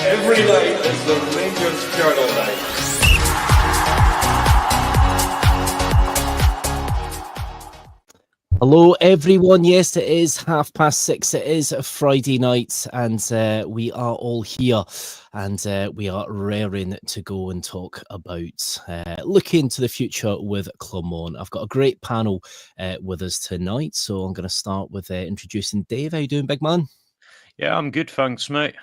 Every night is the Rangers Journal night. Hello everyone, yes it is 6:30, it is a Friday night and we are all here and we are raring to go and talk about looking to the future with Clement. I've got a great panel with us tonight, so I'm going to start with introducing Dave. How you doing, big man? Yeah, I'm good, thanks mate.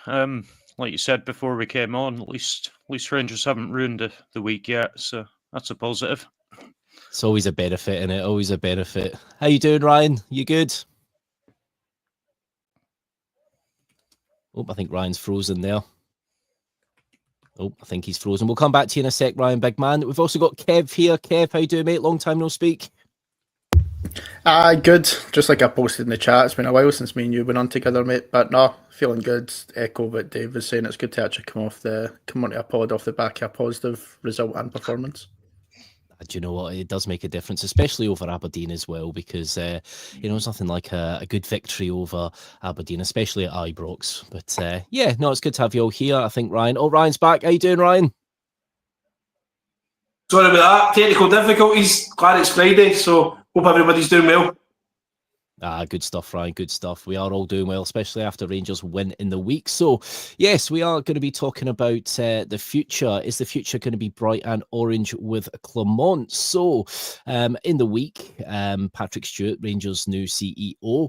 Like you said before we came on, at least Rangers haven't ruined the week yet, so that's a positive. It's always a benefit, isn't it? Always a benefit. How you doing, Ryan? You good? Oh, I think Ryan's frozen there. Oh, I think he's frozen. We'll come back to you in a sec, Ryan, big man. We've also got Kev here. Kev, how you doing, mate? Long time no speak. Good. Just like I posted in the chat, it's been a while since me and you went on together, mate. But no, feeling good. Echo what Dave was saying. It's good to actually come onto a pod off the back of a positive result and performance. Do you know what? It does make a difference, especially over Aberdeen as well, because it's nothing like a good victory over Aberdeen, especially at Ibrox. But it's good to have you all here. I think Ryan. Oh, Ryan's back. How you doing, Ryan? Sorry about that. Technical difficulties. Glad it's Friday, so hope everybody's doing well. Good stuff, Ryan. Good stuff. We are all doing well, especially after Rangers win in the week. So, yes, we are going to be talking about the future. Is the future going to be bright and orange with Clement? So, in the week, Patrick Stewart, Rangers' new CEO,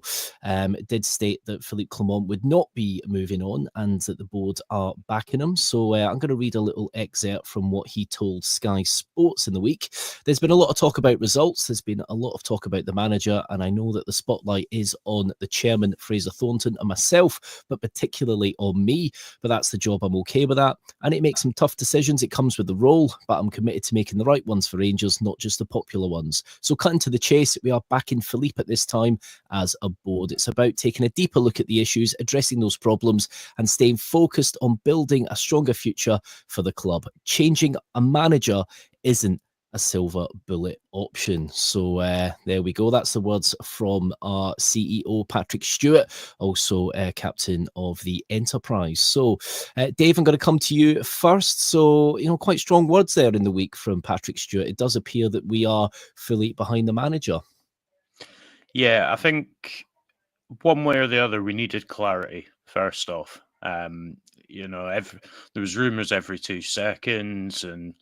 did state that Philippe Clement would not be moving on and that the board are backing him. So, I'm going to read a little excerpt from what he told Sky Sports in the week. There's been a lot of talk about results. There's been a lot of talk about the manager, and I know that the spotlight is on the chairman, Fraser Thornton, and myself, but particularly on me. But that's the job. I'm okay with that. And it makes some tough decisions. It comes with the role, but I'm committed to making the right ones for Rangers, not just the popular ones. So cutting to the chase, we are backing Philippe at this time as a board. It's about taking a deeper look at the issues, addressing those problems, and staying focused on building a stronger future for the club. Changing a manager isn't a silver bullet option. So there we go. That's the words from our CEO, Patrick Stewart, also captain of the Enterprise. So, Dave, I'm going to come to you first. So, quite strong words there in the week from Patrick Stewart. It does appear that we are fully behind the manager. Yeah, I think one way or the other, we needed clarity, first off. There was rumours every 2 seconds, and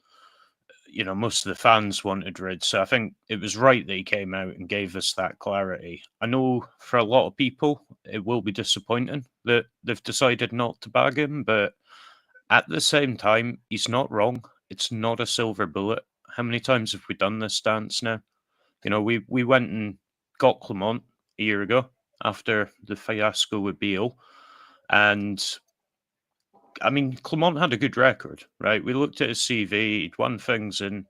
most of the fans wanted rid. So I think it was right that he came out and gave us that clarity. I know for a lot of people, it will be disappointing that they've decided not to bag him, but at the same time, he's not wrong. It's not a silver bullet. How many times have we done this dance now? We went and got Clement a year ago after the fiasco with Beale, and I mean, Clement had a good record, right? We looked at his CV. He'd won things in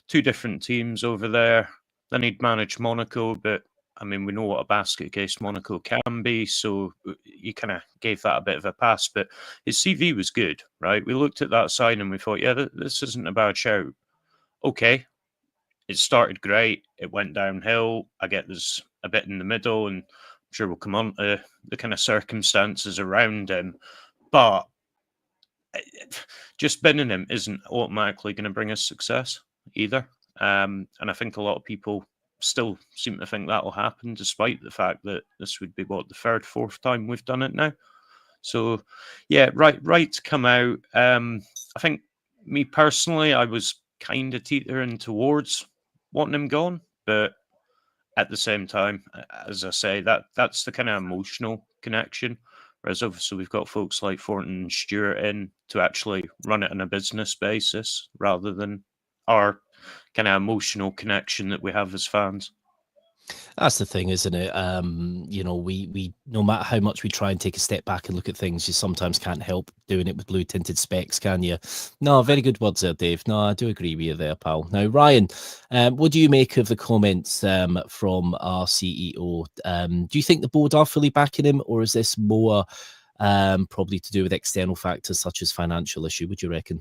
2 different teams over there. Then he'd managed Monaco, but I mean, we know what a basket case Monaco can be, so you kind of gave that a bit of a pass. But his CV was good, right? We looked at that side and we thought, yeah, this isn't a bad shout. Okay, it started great. It went downhill. I get there's a bit in the middle, and I'm sure we'll come on to the kind of circumstances around him. But just binning him isn't automatically going to bring us success either. And I think a lot of people still seem to think that will happen, despite the fact that this would be, the 3rd, 4th time we've done it now. So, yeah, right to come out. I think me personally, I was kind of teetering towards wanting him gone. But at the same time, as I say, that's the kind of emotional connection. Whereas obviously we've got folks like Thornton and Stewart in to actually run it on a business basis rather than our kind of emotional connection that we have as fans. That's the thing, isn't it? We no matter how much we try and take a step back and look at things, you sometimes can't help doing it with blue tinted specs, can you? No, very good words there, Dave. No, I do agree with you there, pal. Now, Ryan, what do you make of the comments from our CEO? Do you think the board are fully backing him, or is this more probably to do with external factors such as financial issue? Would you reckon?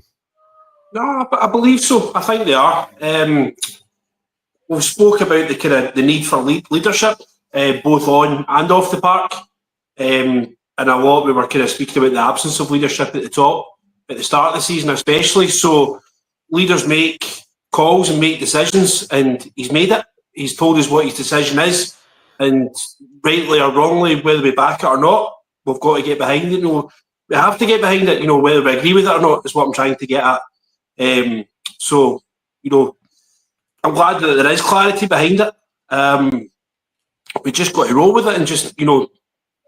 No, I believe so. I think they are. We've spoke about the need for leadership, both on and off the park. and a lot we were kind of speaking about the absence of leadership at the top at the start of the season, especially. So leaders make calls and make decisions, and he's made it. He's told us what his decision is, and rightly or wrongly, whether we back it or not, we've got to get behind it. We have to get behind it. Whether we agree with it or not is what I'm trying to get at. So I'm glad that there is clarity behind it. We just got to roll with it and just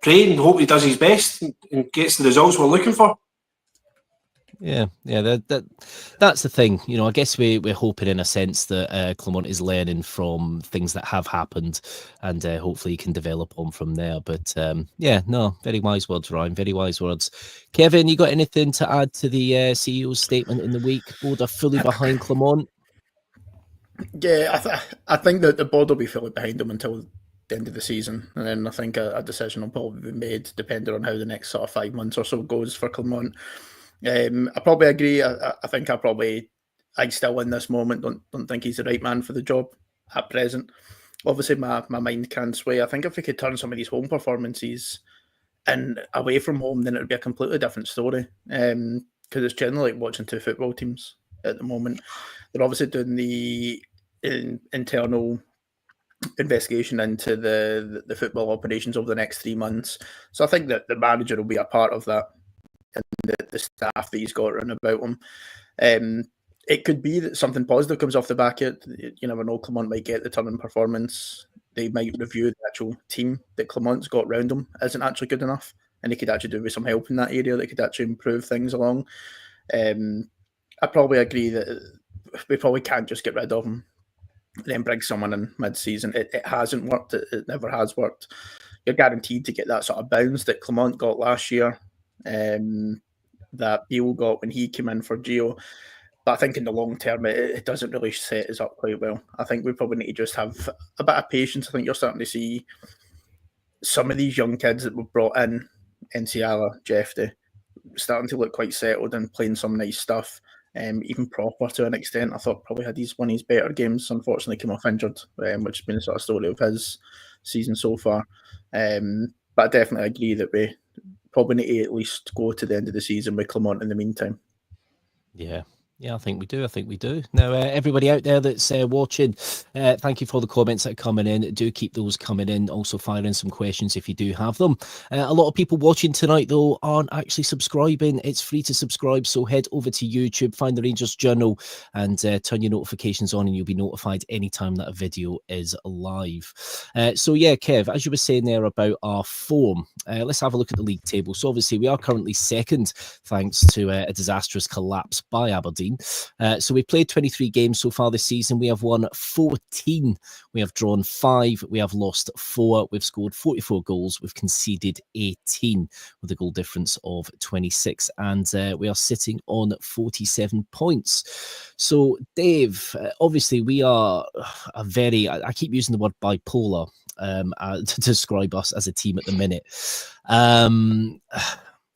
pray and hope he does his best and gets the results we're looking for. Yeah, that's the thing. I guess we're hoping in a sense that Clement is learning from things that have happened, and hopefully he can develop on from there. But very wise words, Ryan. Very wise words. Kevin, you got anything to add to the CEO's statement in the week? Board are fully behind Clement. Yeah, I think that the board will be fully behind him until the end of the season, and then I think a decision will probably be made depending on how the next sort of 5 months or so goes for Clement. I probably agree. I think I still in this moment don't think he's the right man for the job at present. Obviously, my mind can sway. I think if we could turn some of these home performances and away from home, then it would be a completely different story. Because it's generally like watching two football teams at the moment. They're obviously doing the internal investigation into the football operations over the next 3 months. So I think that the manager will be a part of that, and the staff that he's got around about him. It could be that something positive comes off the back of it. You never know, Clement might get the turn in performance. They might review the actual team that Clement's got around him isn't actually good enough, and he could actually do with some help in that area that could actually improve things along. I probably agree that we probably can't just get rid of him and then bring someone in mid-season. It hasn't worked. It never has worked. You're guaranteed to get that sort of bounce that Clement got last year, that Beale got when he came in for Gio. But I think in the long term, it doesn't really set us up quite well. I think we probably need to just have a bit of patience. I think you're starting to see some of these young kids that were brought in, Enciala, Jeffrey, starting to look quite settled and playing some nice stuff, even proper to an extent. I thought probably had one of his better games. Unfortunately, came off injured, which has been the sort of story of his season so far. But I definitely agree that we probably need to at least go to the end of the season with Clement in the meantime. Yeah, I think we do. Now, everybody out there that's watching, thank you for the comments that are coming in. Do keep those coming in. Also, fire in some questions if you do have them. A lot of people watching tonight, though, aren't actually subscribing. It's free to subscribe, so head over to YouTube, find the Rangers Journal, and turn your notifications on, and you'll be notified anytime that a video is live. So, yeah, Kev, as you were saying there about our form, let's have a look at the league table. So, obviously, we are currently second, thanks to a disastrous collapse by Aberdeen. So we've played 23 games so far this season. We have won 14. We have drawn 5. We have lost 4. We've scored 44 goals. We've conceded 18 with a goal difference of 26. And we are sitting on 47 points. So, Dave, obviously we are a very, I keep using the word bipolar to describe us as a team at the minute.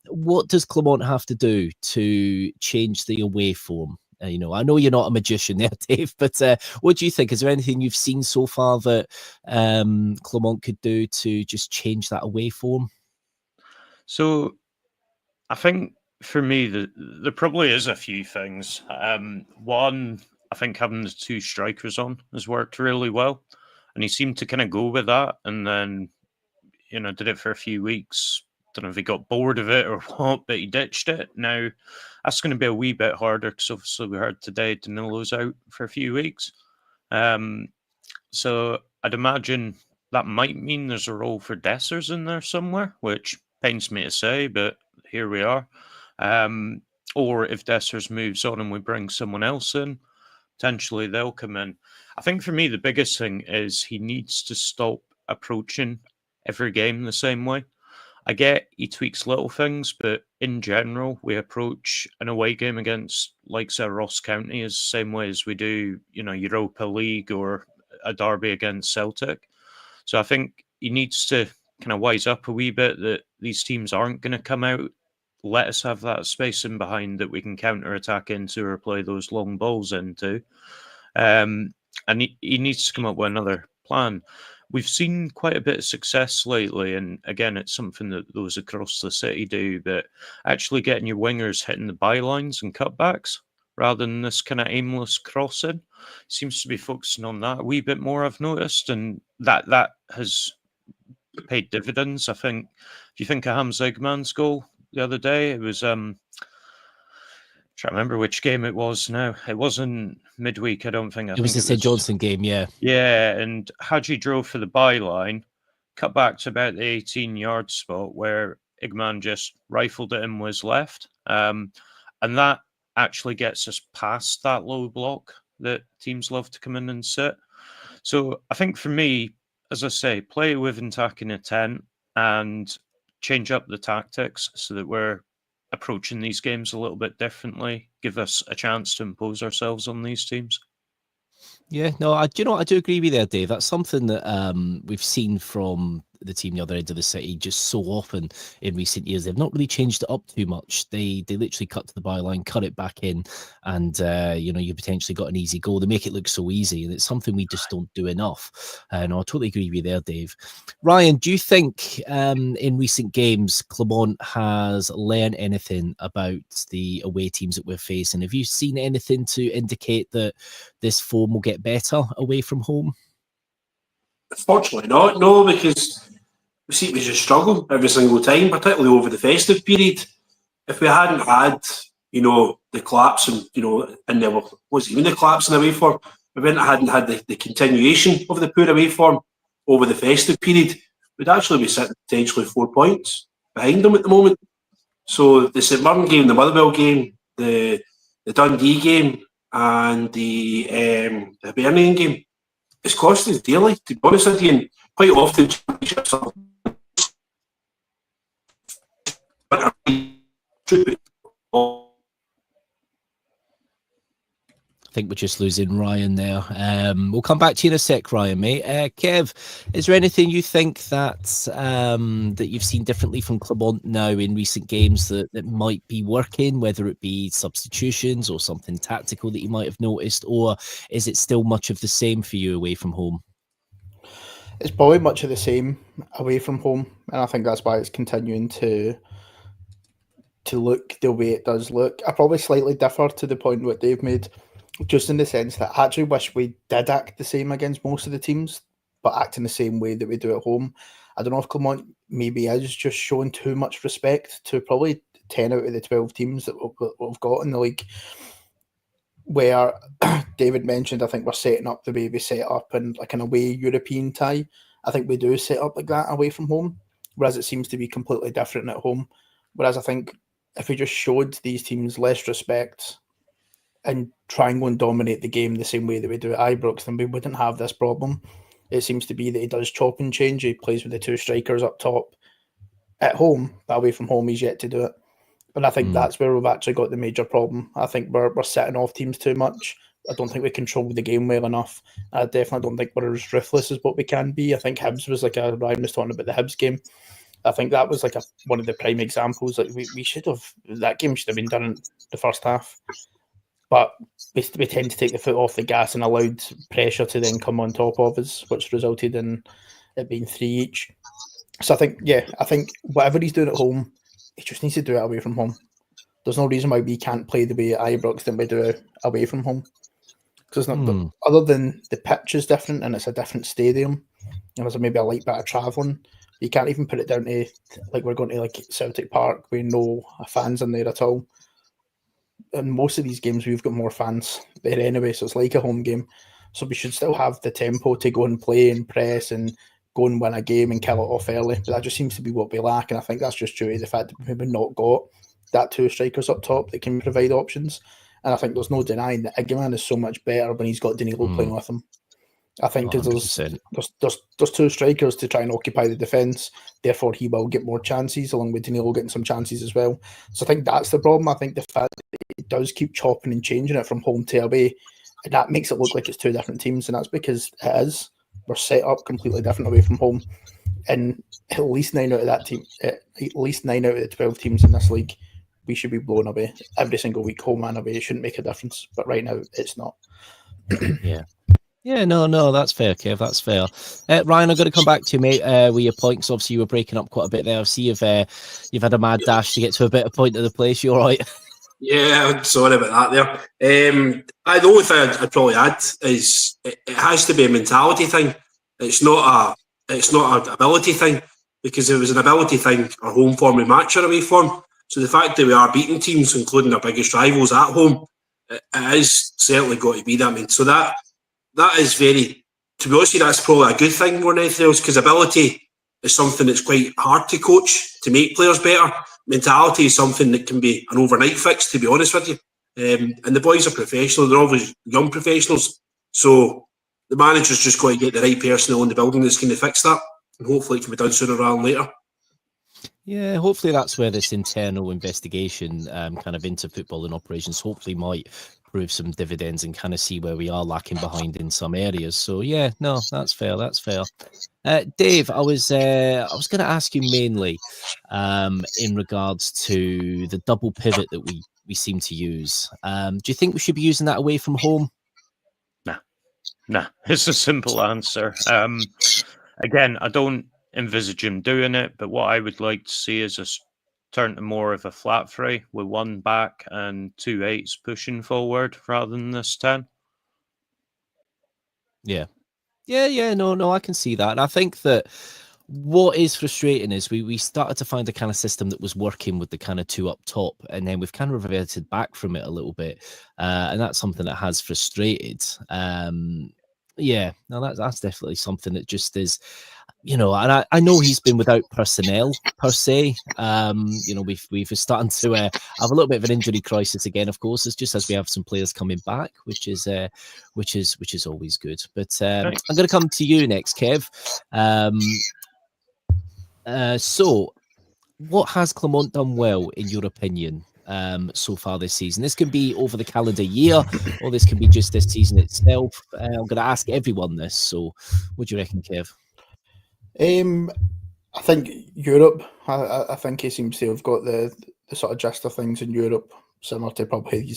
What does Clement have to do to change the away form? I know you're not a magician there, Dave, but what do you think? Is there anything you've seen so far that Clement could do to just change that away form? So I think for me, there probably is a few things. One, I think having the 2 strikers on has worked really well, and he seemed to kind of go with that, and then, did it for a few weeks. Don't know if he got bored of it or what, but he ditched it. Now, that's going to be a wee bit harder because obviously we heard today Danilo's out for a few weeks. So I'd imagine that might mean there's a role for Dessers in there somewhere, which pains me to say, but here we are. Or if Dessers moves on and we bring someone else in, potentially they'll come in. I think for me, the biggest thing is he needs to stop approaching every game the same way. I get he tweaks little things, but in general, we approach an away game against, like, say, Ross County as the same way as we do, Europa League or a derby against Celtic. So I think he needs to kind of wise up a wee bit that these teams aren't going to come out, let us have that space in behind that we can counter-attack into or play those long balls into. And he needs to come up with another plan. we've seen quite a bit of success lately, and again, it's something that those across the city do, that actually getting your wingers hitting the bylines and cutbacks rather than this kind of aimless crossing seems to be focusing on that a wee bit more, I've noticed, and that has paid dividends. I think if you think of Hamza Igman's goal the other day, it was trying to remember which game it was now. It wasn't midweek, I don't think. It was the St Johnstone game, yeah. Yeah, and Hadji drove for the byline, cut back to about the 18-yard spot where Igman just rifled it in with his left. And that actually gets us past that low block that teams love to come in and sit. So I think for me, as I say, play with attacking intent and change up the tactics so that we're approaching these games a little bit differently, give us a chance to impose ourselves on these teams. Yeah, no, I do agree with you there, Dave. That's something that we've seen from the team the other end of the city just so often in recent years. They've not really changed it up too much. They literally cut to the byline, cut it back in, and you potentially got an easy goal. They make it look so easy, and it's something we just don't do enough. No, I totally agree with you there, Dave. Ryan, do you think in recent games Clement has learned anything about the away teams that we're facing? Have you seen anything to indicate that this form will get better away from home? Fortunately not, no, because we just struggle every single time, particularly over the festive period. If we hadn't had, the collapse and, and there was even the collapse in the away form, if we hadn't had the continuation of the poor away form over the festive period, we'd actually be sitting potentially 4 points behind them at the moment. So the St Mirren game, the Motherwell game, the Dundee game, and the Hibernian game, it's cost us dearly, to be honest with you, and quite often I think we're just losing Ryan there. We'll come back to you in a sec, Ryan, mate. Kev, is there anything you think that that you've seen differently from Clement now in recent games that might be working, whether it be substitutions or something tactical that you might have noticed, or is it still much of the same for you away from home? It's probably much of the same away from home, and I think that's why it's continuing to look the way it does look. I probably slightly differ to the point what Dave made, just in the sense that I actually wish we did act the same against most of the teams, but act in the same way that we do at home. I don't know if Clement maybe is just showing too much respect to probably 10 out of the 12 teams that we've got in the league, where David mentioned, I think we're setting up the way we set up in like an away European tie. I think we do set up like that away from home, whereas it seems to be completely different at home. Whereas I think if we just showed these teams less respect and try and go and dominate the game the same way that we do at Ibrox, then we wouldn't have this problem. It seems to be that he does chop and change. He plays with the two strikers up top at home, but away from home he's yet to do it. But I think that's where we've actually got the major problem. I think we're sitting off teams too much. I don't think we control the game well enough. I definitely don't think we're as ruthless as what we can be. I think Hibs was Ryan was talking about the Hibs game. I think that was one of the prime examples. Like we should have, that game should have been done in the first half. But we tend to take the foot off the gas and allowed pressure to then come on top of us, which resulted in it being 3 each. So I think whatever he's doing at home, he just needs to do it away from home. There's no reason why we can't play the way at Ibrox than we do away from home. Because other than the pitch is different and it's a different stadium, and there's maybe a light bit of travelling, you can't even put it down to like we're going to like Celtic Park with no fans in there at all. In most of these games, we've got more fans there anyway, so it's like a home game. So we should still have the tempo to go and play and press and go and win a game and kill it off early. But that just seems to be what we lack, and I think that's just due to the fact that we've not got that two strikers up top that can provide options. And I think there's no denying that Igman is so much better when he's got Danilo playing with him. I think because there's two strikers to try and occupy the defence, therefore he will get more chances, along with Danilo getting some chances as well. So I think that's the problem. I think the fact that it does keep chopping and changing it from home to away, and that makes it look like it's two different teams, and that's because it is. We're set up completely different away from home, and at least 9 out of the 12 teams in this league, we should be blown away every single week, home and away. It shouldn't make a difference, but right now it's not. Yeah. Yeah, no, that's fair, Kev. That's fair. Ryan, I'm going to come back to you, mate, with your points. Obviously, you were breaking up quite a bit there. I see you've had a mad dash to get to a better point of the place. You all right? Yeah, I'm sorry about that there. The only thing I'd probably add is it has to be a mentality thing. It's not an ability thing, because if it was an ability thing, our home form would match our away form. So the fact that we are beating teams, including our biggest rivals at home, it is certainly got to be that. I mean, so that is very, to be honest with you, that's probably a good thing more than anything else, because ability is something that's quite hard to coach to make players better. Mentality is something that can be an overnight fix, to be honest with you. And the boys are professional, they're always young professionals. So the manager's just got to get the right personnel in the building that's going to fix that. And hopefully it can be done sooner rather than later. Yeah, hopefully that's where this internal investigation kind of into football and operations hopefully might prove some dividends and kind of see where we are lacking behind in some areas. So yeah, no, that's fair. That's fair. Dave, I was going to ask you mainly in regards to the double pivot that we seem to use. Do you think we should be using that away from home? Nah, it's a simple answer. Again, I don't envisage him doing it, but what I would like to see is us turn to more of a flat three with one back and 2 8s pushing forward rather than this 10. Yeah. No, I can see that. And I think that what is frustrating is we started to find a kind of system that was working with the kind of 2 up top, and then we've kind of reverted back from it a little bit. And that's something that has frustrated. Yeah, no, that's definitely something that just is, and I know he's been without personnel per se. We've starting to have a little bit of an injury crisis again. Of course, it's just as we have some players coming back, which is always good. But I'm going to come to you next, Kev. So, what has Clement done well in your opinion so far this season? This can be over the calendar year, or this can be just this season itself. I'm going to ask everyone this. So, what do you reckon, Kev? I think Europe. I think he seems to have got the sort of gist of things in Europe, similar to probably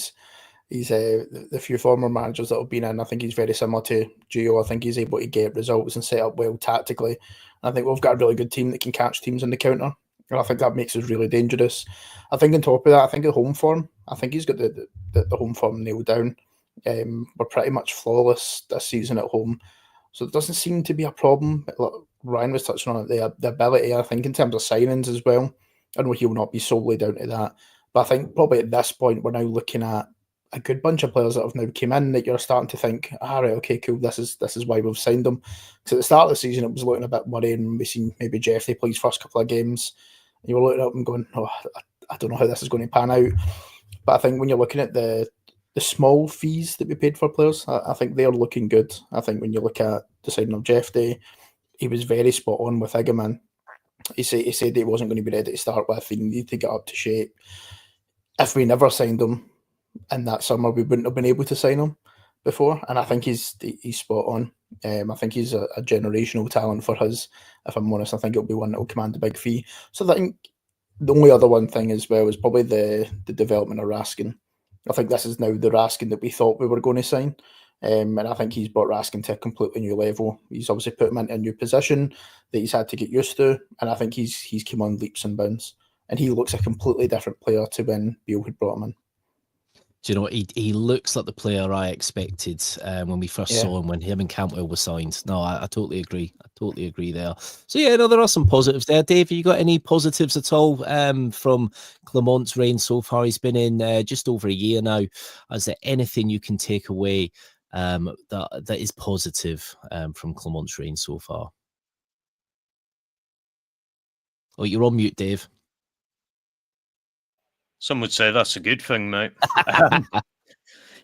the few former managers that have been in. I think he's very similar to Gio. I think he's able to get results and set up well tactically. I think we've got a really good team that can catch teams on the counter, and I think that makes us really dangerous. I think on top of that, I think the home form. I think he's got the home form nailed down. We're pretty much flawless this season at home, so it doesn't seem to be a problem. Ryan was touching on it, the ability, I think, in terms of signings as well. I know he'll not be solely down to that, but I think probably at this point we're now looking at a good bunch of players that have now come in that you're starting to think, all right, okay, cool, this is why we've signed them. Because at the start of the season it was looking a bit worrying. We seen maybe Jeffrey play his first couple of games, and you were looking up and going, oh, I don't know how this is going to pan out. But I think when you're looking at the small fees that we paid for players, I think they're looking good. I think when you look at the signing of Jeff Day, he was very spot on with Igaman. He said he wasn't going to be ready to start with. He needed to get up to shape. If we never signed him in that summer, we wouldn't have been able to sign him before. And I think he's spot on. I think he's a generational talent for us. If I'm honest, I think it'll be one that will command a big fee. So I think the only other one thing as well is probably the development of Raskin. I think this is now the Raskin that we thought we were going to sign. And I think he's brought Raskin to a completely new level. He's obviously put him into a new position that he's had to get used to. And I think he's come on leaps and bounds. And he looks a completely different player to when Beale had brought him in. Do you know, he looks like the player I expected when we first saw him, when him and Cantwell were signed. No, I totally agree. I totally agree there. So, yeah, no, there are some positives there. Dave, have you got any positives at all from Clement's reign so far? He's been in just over a year now. Is there anything you can take away that is positive from Clement's reign so far? Oh, you're on mute, Dave. Some would say that's a good thing, mate.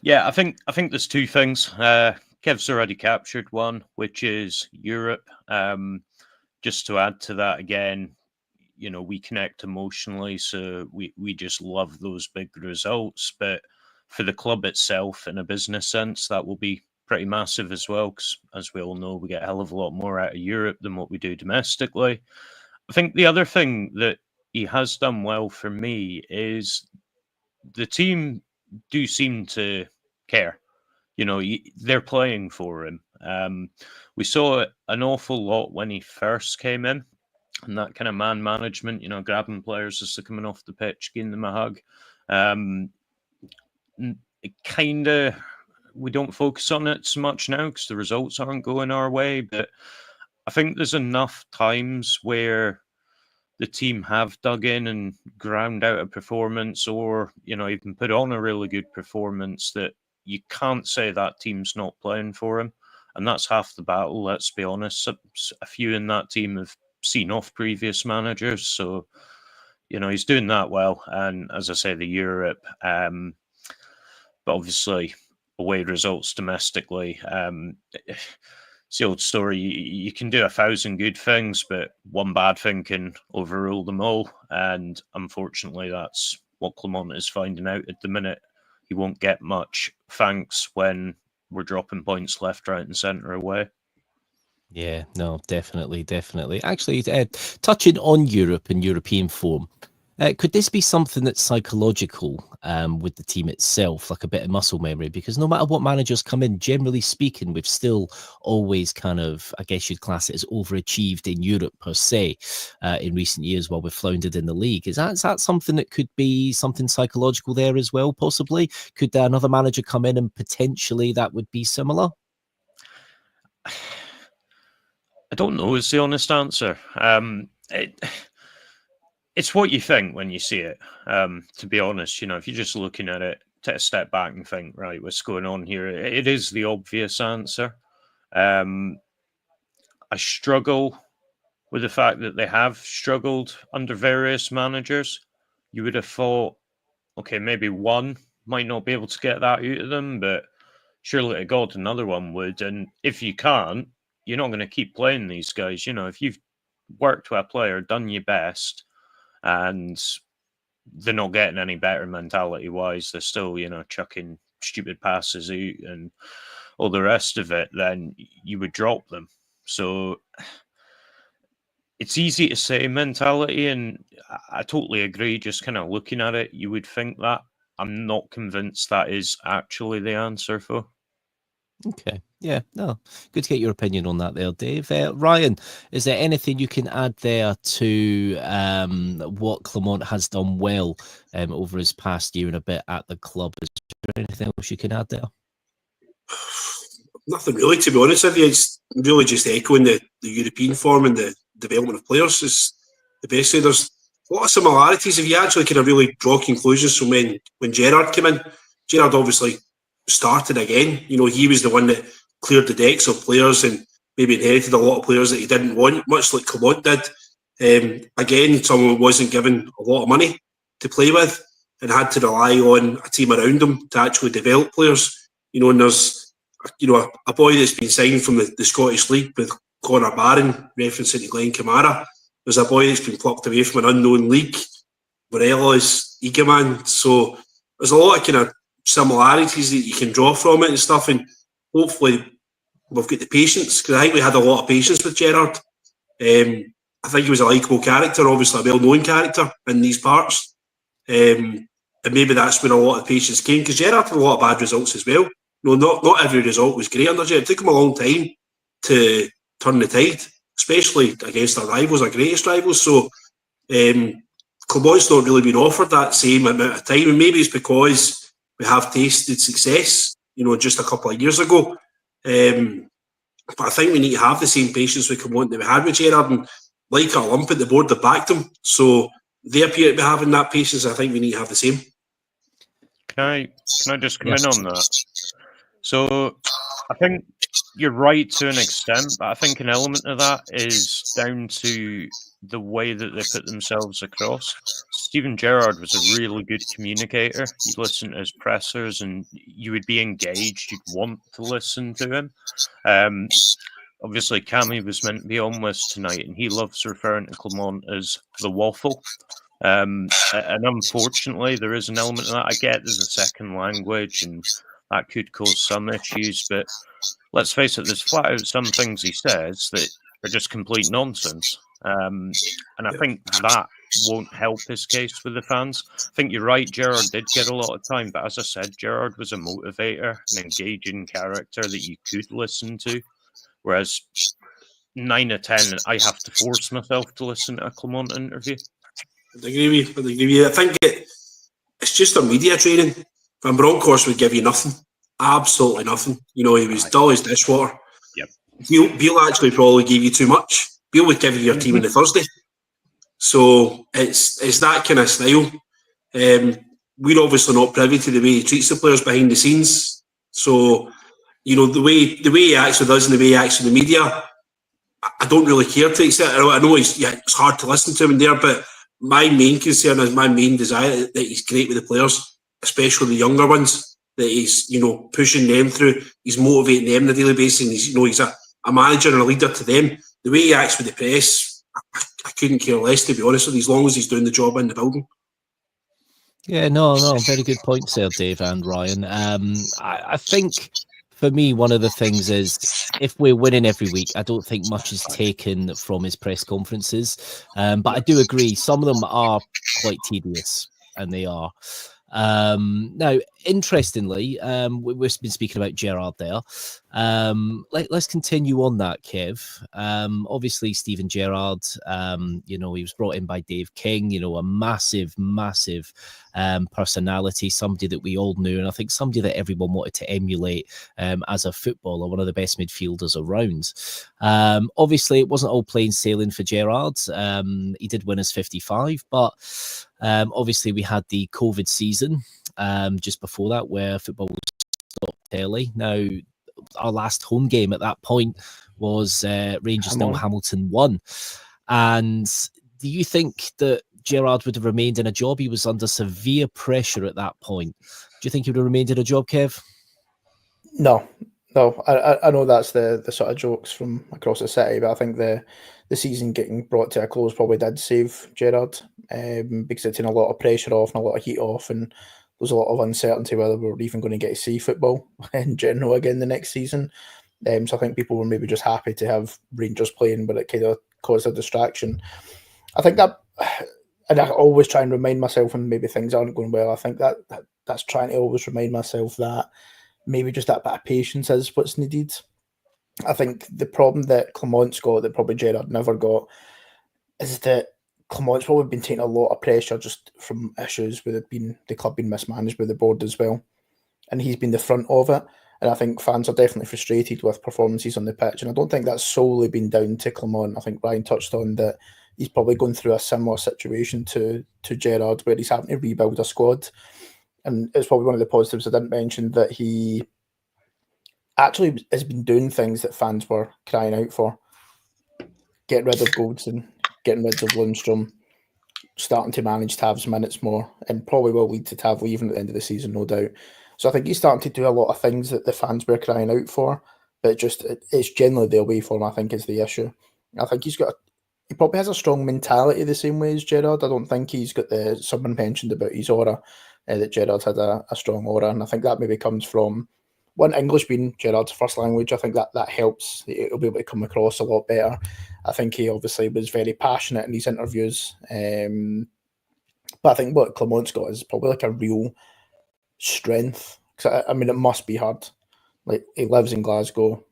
Yeah, I think there's two things. Kev's already captured one, which is Europe. Just to add to that again, we connect emotionally, so we just love those big results. But for the club itself, in a business sense, that will be pretty massive as well, because as we all know, we get a hell of a lot more out of Europe than what we do domestically. I think the other thing that he has done well for me is the team do seem to care. They're playing for him. We saw it an awful lot when he first came in, and that kind of man management, grabbing players as they're coming off the pitch, giving them a hug. We don't focus on it so much now because the results aren't going our way, but I think there's enough times where the team have dug in and ground out a performance, or even put on a really good performance, that you can't say that team's not playing for him, and that's half the battle. Let's be honest. A few in that team have seen off previous managers, so he's doing that well. And as I say, the Europe, but obviously away results domestically. It's the old story. You can do 1,000 good things, but one bad thing can overrule them all. And unfortunately, that's what Clement is finding out at the minute. He won't get much thanks when we're dropping points left, right, and centre away. Yeah, no, definitely. Actually, touching on Europe and European form, could this be something that's psychological with the team itself, like a bit of muscle memory? Because no matter what managers come in, generally speaking, we've still always kind of, I guess you'd class it as overachieved in Europe per se in recent years while we've floundered in the league. Is that something that could be something psychological there as well, possibly? Could another manager come in and potentially that would be similar? I don't know is the honest answer. It's what you think when you see it, to be honest. If you're just looking at it, take a step back and think, right, what's going on here? It is the obvious answer. I struggle with the fact that they have struggled under various managers. You would have thought, okay, maybe one might not be able to get that out of them, but surely to God another one would. And if you can't, you're not going to keep playing these guys. If you've worked with a player, done your best, and they're not getting any better mentality-wise, they're still, chucking stupid passes out and all the rest of it, then you would drop them. So it's easy to say mentality, and I totally agree. Just kind of looking at it, you would think that. I'm not convinced that is actually the answer, though. Okay. Yeah, no, good to get your opinion on that there, Dave. Ryan, is there anything you can add there to what Clement has done well over his past year and a bit at the club? Is there anything else you can add there? Nothing really, to be honest with you. It's really just echoing the European form and the development of players is the best way. There's a lot of similarities if you actually kind of really draw conclusions from when Gerrard came in. Gerrard obviously started again. He was the one that cleared the decks of players and maybe inherited a lot of players that he didn't want, much like Clement did. Again, someone wasn't given a lot of money to play with and had to rely on a team around him to actually develop players. And there's a boy that's been signed from the Scottish League with Conor Barron, referencing to Glenn Kamara. There's a boy that's been plucked away from an unknown league, Morelos, Egeman. So there's a lot of kind of similarities that you can draw from it and stuff, and hopefully we've got the patience, because I think we had a lot of patience with Gerrard. I think he was a likeable character, obviously a well-known character in these parts, and maybe that's where a lot of patience came, because Gerrard had a lot of bad results as well. Not every result was great under Gerrard. It took him a long time to turn the tide, especially against our rivals, our greatest rivals. So Clement's not really been offered that same amount of time, and maybe it's because we have tasted success, just a couple of years ago. But I think we need to have the same patience with Clement that we had with Gerrard, and like a lump at the board, they backed him. So they appear to be having that patience. I think we need to have the same. Can I just come in on that? So I think you're right to an extent, but I think an element of that is down to the way that they put themselves across. Steven Gerrard was a really good communicator. You'd listen to his pressers and you would be engaged. You'd want to listen to him. Obviously, Cammy was meant to be on with tonight, and he loves referring to Clement as the waffle. And unfortunately, there is an element of that. I get there's a second language, and that could cause some issues, but let's face it, there's flat out some things he says that are just complete nonsense. And I think that won't help his case with the fans. I think you're right, Gerrard did get a lot of time, but as I said, Gerrard was a motivator, an engaging character that you could listen to. Whereas 9 out of 10, I have to force myself to listen to a Clement interview. I'd agree with you. I think it's just a media training. Van Bronckhorst would give you nothing. Absolutely nothing. He was dull as dishwater. Yep. Beale actually probably gave you too much. Beale would give you your team on the Thursday. So it's that kind of style. We're obviously not privy to the way he treats the players behind the scenes. So, the way he actually does and the way he acts in the media, I don't really care to accept. I know it's hard to listen to him in there, but my main concern is my main desire that he's great with the players, especially the younger ones, that he's, pushing them through, he's motivating them on a daily basis, and he's a manager and a leader to them. The way he acts with the press, I couldn't care less, to be honest with you, as long as he's doing the job in the building. Yeah, no, very good points there, Dave and Ryan. I think for me, one of the things is if we're winning every week, I don't think much is taken from his press conferences. But I do agree, some of them are quite tedious, and they are. Now, interestingly, we've been speaking about Gerrard there. Let's continue on that, Kev. Obviously, Steven Gerrard, he was brought in by Dave King, a massive personality, somebody that we all knew, and I think somebody that everyone wanted to emulate as a footballer, one of the best midfielders around. Obviously, it wasn't all plain sailing for Gerrard. He did win his 55, but obviously we had the COVID season just before that where football was stopped early. Now, our last home game at that point was Rangers 0, Hamilton 1. And do you think that Gerrard would have remained in a job? He was under severe pressure at that point. Do you think he would have remained in a job, Kev? No. I know that's the sort of jokes from across the city, but I think the season getting brought to a close probably did save Gerrard because it's taken a lot of pressure off and a lot of heat off, and there's a lot of uncertainty whether we're even going to get to see football in general again the next season. So I think people were maybe just happy to have Rangers playing, but it kind of caused a distraction. I think that, and I always try and remind myself when maybe things aren't going well, I think that's trying to always remind myself that maybe just that bit of patience is what's needed. I think the problem that Clement's got that probably Gerrard never got is that Clement's probably been taking a lot of pressure just from issues with the club being mismanaged by the board as well. And he's been the front of it. And I think fans are definitely frustrated with performances on the pitch. And I don't think that's solely been down to Clement. I think Ryan touched on that he's probably going through a similar situation to Gerrard, where he's having to rebuild a squad. And it's probably one of the positives I didn't mention, that he actually has been doing things that fans were crying out for. Getting rid of Goldson, getting rid of Lundstrom, starting to manage Tav's minutes more, and probably will lead to Tav leaving at the end of the season, no doubt. So I think he's starting to do a lot of things that the fans were crying out for, but it's generally the away form, I think, is the issue. I think he probably has a strong mentality the same way as Gerrard. I don't think he's got someone mentioned about his aura, that Gerrard had a strong aura, and I think that maybe comes from English being Gerrard's first language. I think that helps. He'll be able to come across a lot better. I think he obviously was very passionate in his interviews, but I think what Clement's got is probably like a real strength. Because I mean, it must be hard. Like, he lives in Glasgow,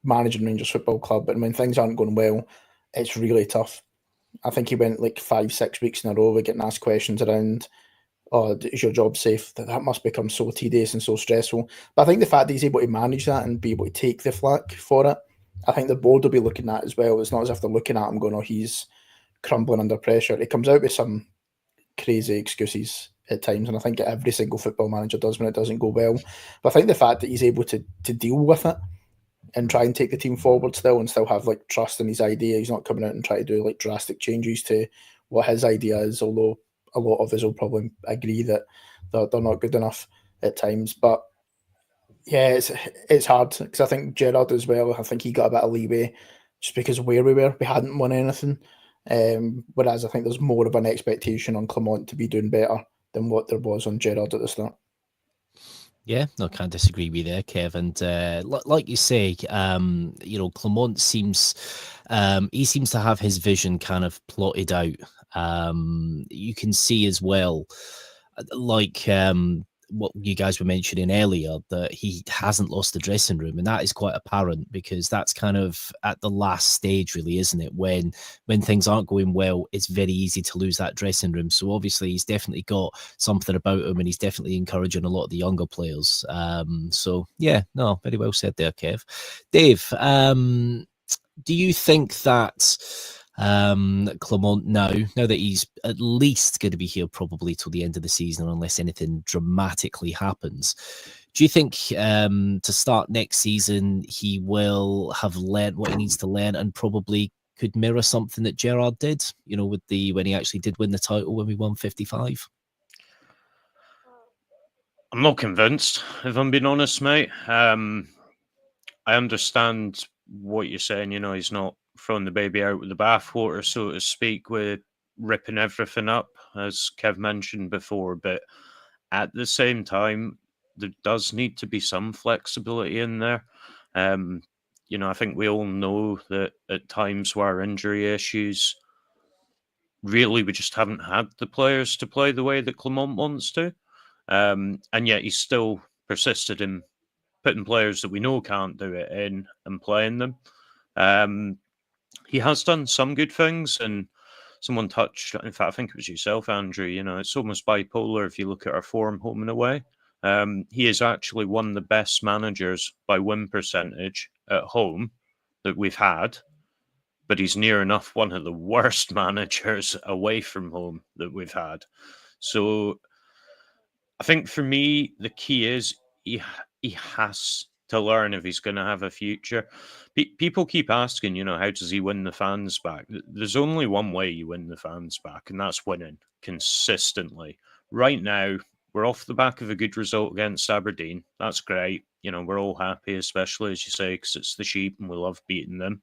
managing Rangers Football Club, and when things aren't going well, it's really tough. I think he went like 5-6 weeks in a row with getting asked questions around, oh, is your job safe? That must become so tedious and so stressful. But I think the fact that he's able to manage that and be able to take the flack for it, I think the board will be looking at as well. It's not as if they're looking at him going, oh, he's crumbling under pressure. He comes out with some crazy excuses at times, and I think every single football manager does when it doesn't go well. But I think the fact that he's able to deal with it and try and take the team forward still, and still have like trust in his idea. He's not coming out and trying to do like drastic changes to what his idea is, although a lot of us will probably agree that they're not good enough at times. But yeah, it's hard because I think Gerrard as well, I think he got a bit of leeway just because where we were, we hadn't won anything. Whereas I think there's more of an expectation on Clement to be doing better than what there was on Gerrard at the start. Yeah, no, can't disagree with you there, Kev. And like you say, Clement seems to have his vision kind of plotted out. You can see as well, like what you guys were mentioning earlier, that he hasn't lost the dressing room, and that is quite apparent, because that's kind of at the last stage, really, isn't it? When things aren't going well, it's very easy to lose that dressing room. So obviously he's definitely got something about him, and he's definitely encouraging a lot of the younger players. So yeah, no, very well said there, Kev. Dave, do you think that Clement, now that he's at least going to be here probably till the end of the season, unless anything dramatically happens, do you think to start next season he will have learned what he needs to learn, and probably could mirror something that Gerrard did, with when he actually did win the title when we won 55? I'm not convinced, if I'm being honest, mate. I understand what you're saying. He's not throwing the baby out with the bathwater, so to speak, with ripping everything up, as Kev mentioned before. But at the same time, there does need to be some flexibility in there. I think we all know that at times where injury issues, really, we just haven't had the players to play the way that Clement wants to. And yet he's still persisted in putting players that we know can't do it in and playing them. He has done some good things, and someone touched, in fact, I think it was yourself, Andrew, it's almost bipolar if you look at our form home and away. He is actually one of the best managers by win percentage at home that we've had, but he's near enough one of the worst managers away from home that we've had. So I think for me, the key is he has to learn if he's going to have a future. People keep asking, how does he win the fans back? There's only one way you win the fans back, and that's winning consistently. Right now, we're off the back of a good result against Aberdeen. That's great. We're all happy, especially, as you say, because it's the Sheep and we love beating them.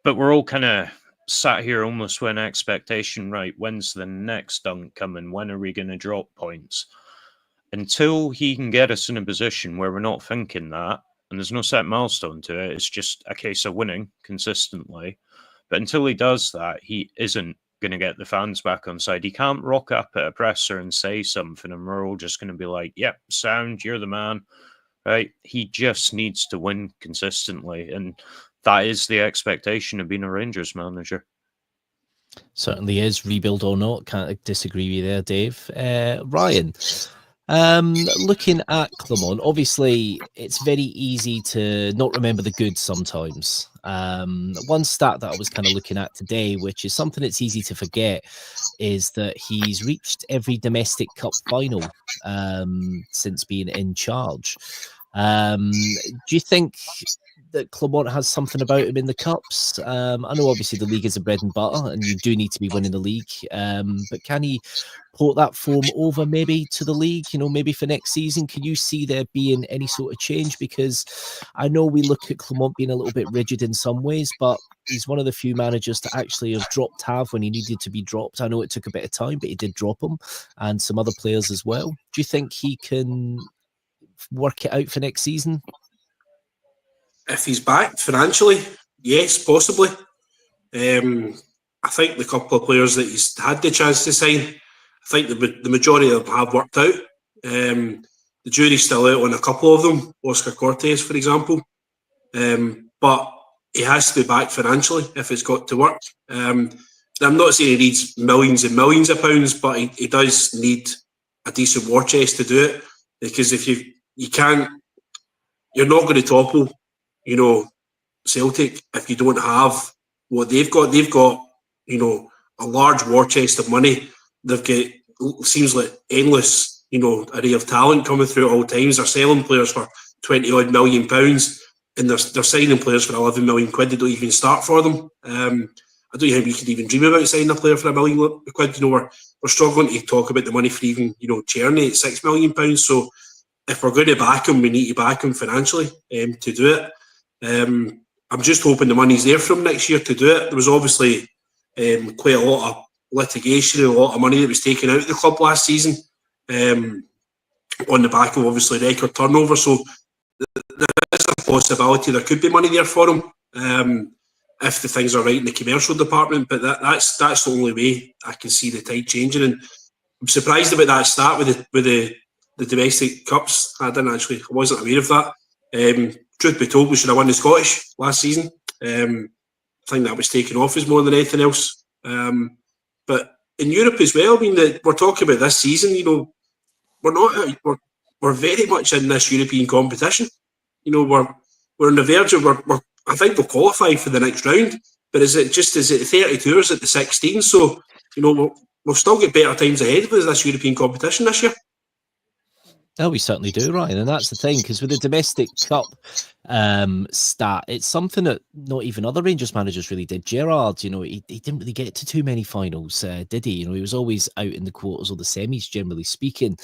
But we're all kind of sat here almost with an expectation, right, when's the next dunk coming? When are we going to drop points? Until he can get us in a position where we're not thinking that, and there's no set milestone to it, it's just a case of winning consistently. But until he does that, he isn't going to get the fans back on side. He can't rock up at a presser and say something, and we're all just going to be like, yep, sound, you're the man, right? He just needs to win consistently, and that is the expectation of being a Rangers manager. Certainly is, rebuild or not. Can't disagree with you there, Dave. Ryan, looking at Clement, obviously it's very easy to not remember the good sometimes. One stat that I was kind of looking at today, which is something that's easy to forget, is that he's reached every domestic cup final since being in charge. Do you think that Clement has something about him in the cups? I know obviously the league is a bread and butter and you do need to be winning the league, but can he port that form over maybe to the league, maybe for next season? Can you see there being any sort of change? Because I know we look at Clement being a little bit rigid in some ways, but he's one of the few managers to actually have dropped Tav when he needed to be dropped. I know it took a bit of time, but he did drop him, and some other players as well. Do you think he can work it out for next season? If he's back financially, yes, possibly. I think the couple of players that he's had the chance to sign, I think the majority of them have worked out. The jury's still out on a couple of them, Oscar Cortes, for example. But he has to be back financially if it's got to work. I'm not saying he needs millions and millions of pounds, but he does need a decent war chest to do it. Because if you can't, you're not going to topple, Celtic if you don't have what they've got. They've got, a large war chest of money. They've got, seems like endless, array of talent coming through at all times. They're selling players for 20 odd million pounds, and they're signing players for 11 million quid. They don't even start for them. I don't know how we could even dream about signing a player for $1 million quid. We're struggling to talk about the money for even, Czerny at £6 million. So if we're going to back him, we need to back him financially to do it. I'm just hoping the money's there from next year to do it. There was obviously quite a lot of litigation and a lot of money that was taken out of the club last season on the back of obviously record turnover. So there is a possibility there could be money there for him if the things are right in the commercial department. But that's the only way I can see the tide changing. And I'm surprised about that start with the the domestic cups. I wasn't aware of that. Truth be told, we should have won the Scottish last season. I think that was taken off as more than anything else. But in Europe as well, I mean, we're talking about this season, you know, we're very much in this European competition. You know, we're on the verge of, I think we'll qualify for the next round, but is it 32 or is it the 16? So, you know, we'll still get better times ahead of us this European competition this year. Oh, we certainly do, Ryan, and that's the thing, because with the domestic cup stat, it's something that not even other Rangers managers really did. Gerrard, you know, he didn't really get to too many finals, did he? You know, he was always out in the quarters or the semis, generally speaking,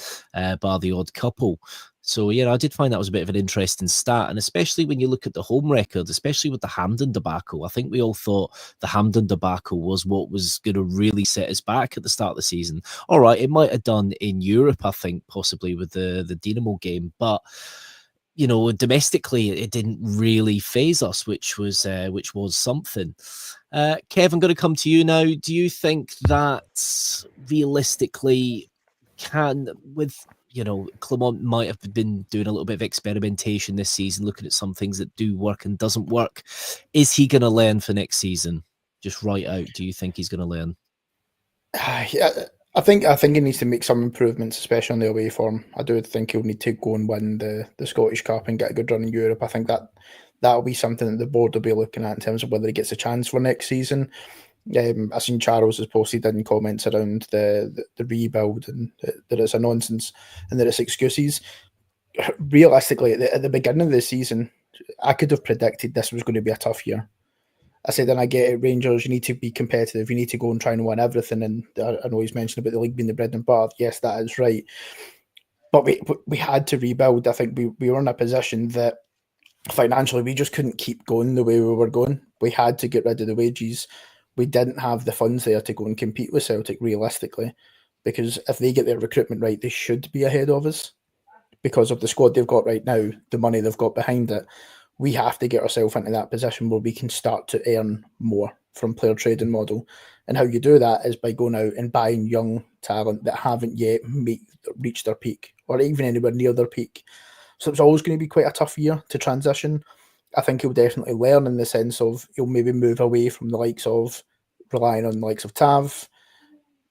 bar the odd couple. So, yeah, I did find that was a bit of an interesting stat, and especially when you look at the home record, especially with the Hampden debacle. I think we all thought the Hampden debacle was what was going to really set us back at the start of the season. All right, it might have done in Europe, I think, possibly with the Dinamo game, but you know, domestically, it didn't really phase us, which was something. Kev, I'm going to come to you now. Do you think that realistically you know, Clement might have been doing a little bit of experimentation this season, looking at some things that do work and doesn't work? Is he going to learn for next season? Just right out, do you think he's going to learn? Yeah, I think he needs to make some improvements, especially on the away form. I do think he'll need to go and win the Scottish Cup and get a good run in Europe. I think that'll be something that the board will be looking at in terms of whether he gets a chance for next season. I've seen Charles has posted in comments around the rebuild and that it's a nonsense and that it's excuses. Realistically, at the beginning of the season, I could have predicted this was going to be a tough year. I said, and I get it, Rangers, you need to be competitive. You need to go and try and win everything. And I know he's mentioned about the league being the bread and butter. Yes, that is right. But we had to rebuild. I think we were in a position that financially we just couldn't keep going the way we were going. We had to get rid of the wages. We didn't have the funds there to go and compete with Celtic realistically, because if they get their recruitment right, they should be ahead of us because of the squad they've got right now, the money they've got behind it. We have to get ourselves into that position where we can start to earn more from player trading model. And how you do that is by going out and buying young talent that haven't yet reached their peak or even anywhere near their peak. So it's always going to be quite a tough year to transition. I think he'll definitely learn in the sense of he'll maybe move away from the likes of relying on the likes of Tav,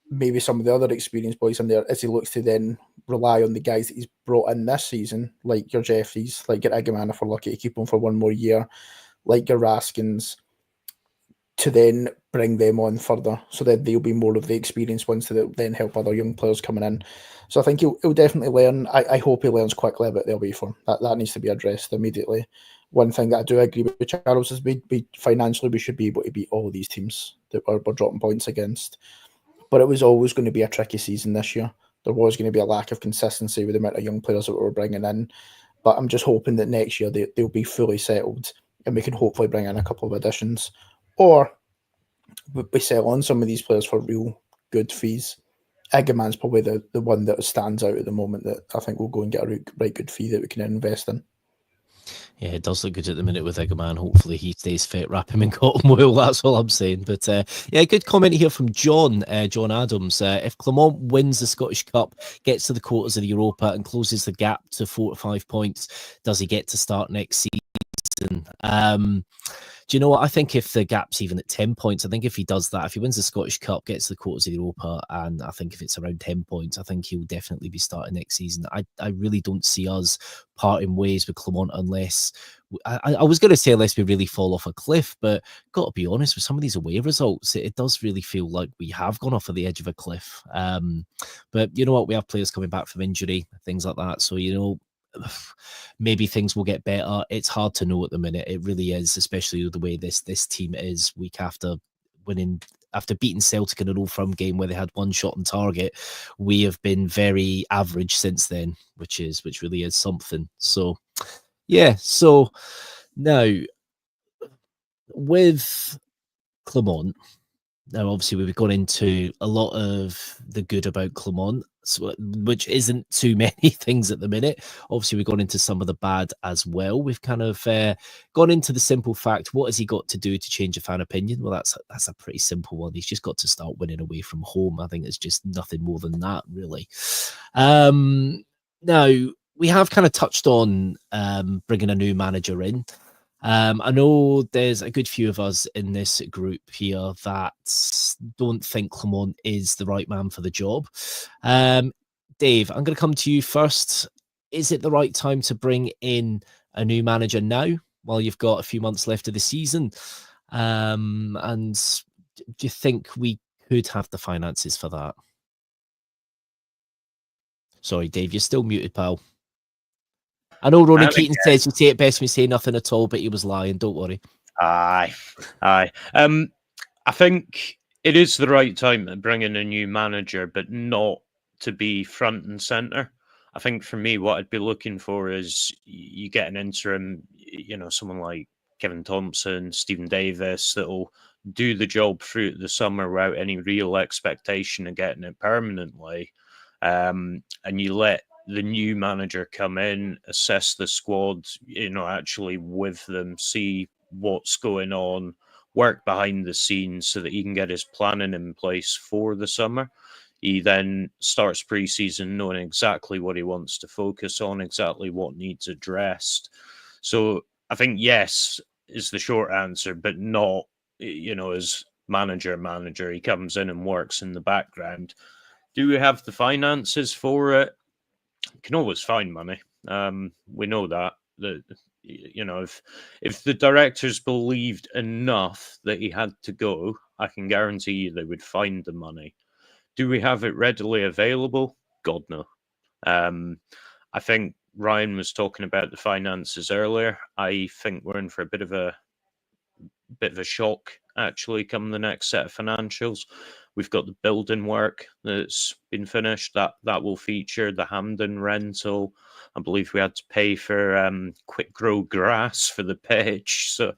maybe some of the other experienced boys in there, as he looks to then rely on the guys that he's brought in this season, like your Jeffries, like your Egeman if we're lucky to keep him for one more year, like your Raskins, to then bring them on further so that they'll be more of the experienced ones to then help other young players coming in. So I think he'll definitely learn. I hope he learns quickly about the away form. That needs to be addressed immediately. One thing that I do agree with Charles is financially we should be able to beat all of these teams that we're dropping points against. But it was always going to be a tricky season this year. There was going to be a lack of consistency with the amount of young players that we were bringing in. But I'm just hoping that next year they'll be fully settled and we can hopefully bring in a couple of additions. Or we sell on some of these players for real good fees. Egeman's probably the one that stands out at the moment that I think we'll go and get a right good fee that we can invest in. Yeah, it does look good at the minute with Egeman. Hopefully he stays fit. Wrap him in cotton wool. That's all I'm saying. But yeah, good comment here from John Adams. If Clement wins the Scottish Cup, gets to the quarters of the Europa and closes the gap to 4 to 5 points, does he get to start next season? Do you know what? I think if the gap's even at 10 points, I think if he does that, if he wins the Scottish Cup, gets to the quarters of the Europa, and I think if it's around 10 points, I think he'll definitely be starting next season. I really don't see us parting ways with Clement unless... I was going to say unless we really fall off a cliff, but got to be honest, with some of these away results, it does really feel like we have gone off of the edge of a cliff. But you know what? We have players coming back from injury, things like that. So, you know, maybe things will get better. It's hard to know at the minute. It really is, especially the way this team is week after winning, after beating Celtic in an Old Firm game where they had one shot on target. We have been very average since then, which really is something. So yeah, so now with Clement, now obviously we've gone into a lot of the good about Clement, which isn't too many things at the minute. Obviously we've gone into some of the bad as well. We've kind of gone into the simple fact, what has he got to do to change a fan opinion? Well, that's a pretty simple one. He's just got to start winning away from home. I think it's just nothing more than that, really. Now, we have kind of touched on bringing a new manager in. I know there's a good few of us in this group here that don't think Clement is the right man for the job. Dave, I'm going to come to you first. Is it the right time to bring in a new manager now, while you've got a few months left of the season? And do you think we could have the finances for that? Sorry, Dave, you're still muted, pal. I know Ronnie Keaton says you say it best when you say nothing at all, but he was lying. Don't worry. Aye. I think it is the right time to bring in a new manager, but not to be front and centre. I think for me, what I'd be looking for is you get an interim, someone like Kevin Thompson, Stephen Davis, that'll do the job through the summer without any real expectation of getting it permanently. And you let the new manager come in, assess the squad, actually with them, see what's going on, work behind the scenes so that he can get his planning in place for the summer. He then starts pre-season knowing exactly what he wants to focus on, exactly what needs addressed. So I think yes is the short answer, but not, as manager. He comes in and works in the background. Do we have the finances for it? You can always find money. We know that. If the directors believed enough that he had to go, I can guarantee you they would find the money. Do we have it readily available? God, no. I think Ryan was talking about the finances earlier. I think we're in for a bit of a shock, actually, come the next set of financials. We've got the building work that's been finished. That will feature the Hampden rental. I believe we had to pay for quick grow grass for the pitch. So,